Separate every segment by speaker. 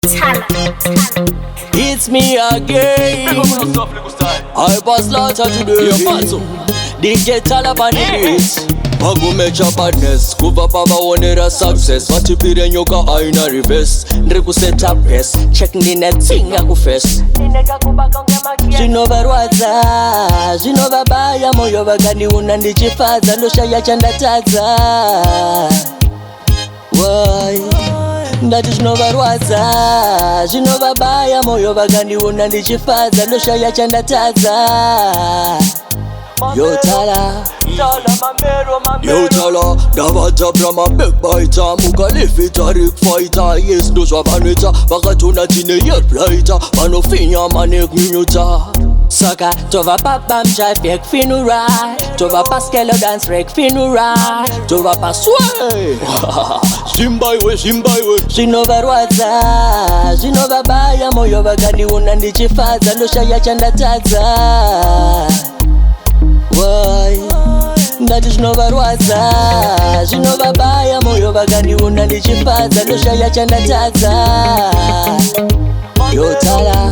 Speaker 1: It's me again. I was launched today. DJ Tala on the beats. Magumecha badness, kuva baba wonera success. Watipire nyoka aina reverse. Ndriku set up press, checking the net singa kufes. Zvinovarwadza, zvinovabaya moyo vakaniuna ndichifadza ndoshaya chandatadza. Why? Ndati zvinovarwadza, zvinovabaya moyo vakaniuna ndichifadza ndoshaya chandatadza. Yo Tala, ndavadza brama backbiter. Mukalifita rig fighter. Yes, ndozvavanota vakatona tine yebrighter. Vanofinya manekunyunyuta. Saka tova papa mjafek finura. Tova paskelo dance rek finura. Tova paswe Zimbaiwe. Zvinovarwadza, zvinovabaya moyo vakaniuna ndichifadza ndoshaya chandatadza. Why? Ndati zvinovarwadza, zvinovabaya moyo vakaniuna ndichifadza ndoshaya chandatadza. Yo Tala,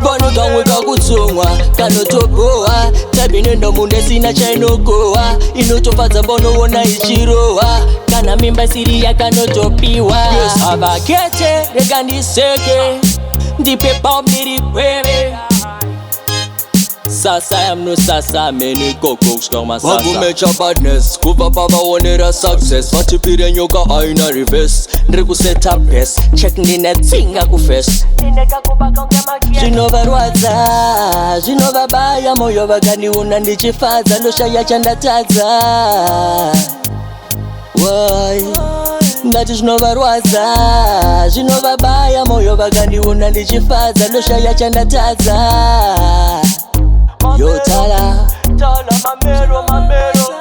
Speaker 1: vanokamweka kutsonga kanotobowa. Tabinendo munde sina chainokowa. Inotofadza mbonoona ichirowa. Kana mimba siri yakanotopiwa. Avakete rega ndiseke, ndipe bomb ndirikwewe. Sasa amno sasa meni kokos kama sasa. Magumecha badness, kuva baba wonera success. Watipire nyoka aina reverse. Ndriku set up press, checking the net singa kufes. Zvinovarwadza, zvinovabaya moyo vakaniuna ndichifadza ndoshaya chandatadza. Why? Ndati zvinovarwadza, zvinovabaya moyo vakaniuna ndichifadza ndoshaya chandatadza. Yo Tala,
Speaker 2: Mamero.